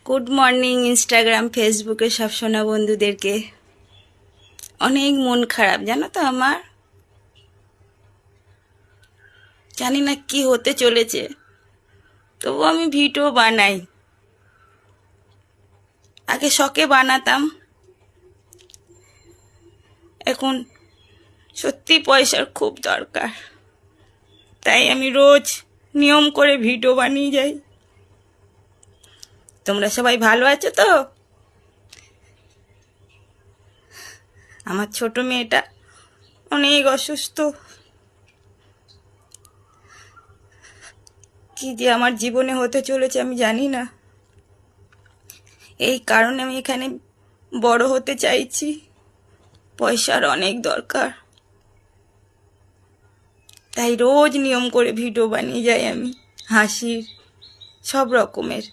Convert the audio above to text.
Good morning Instagram ফেসবুকে সব সোনা বন্ধুদেরকে। অনেক মন খারাপ জানো তো আমার, জানি না কি হতে চলেছে, তবু আমি ভিডিও বানাই। আগে শখে বানাতাম, এখন সত্যি পয়সার খুব দরকার, তাই আমি রোজ নিয়ম করে ভিডিও বানিয়ে যাই। তোমরা সবাই ভালো আছো তো? আমার ছোট মেয়েটা অনেক অসুস্থ, কি যে আমার জীবনে হতে চলেছে আমি জানি না। এই কারণে আমি এখানে বড় হতে চাইছি, পয়সার অনেক দরকার, তাই রোজ নিয়ম করে ভিডিও বানিয়ে যাই আমি, হাসির সব রকমের।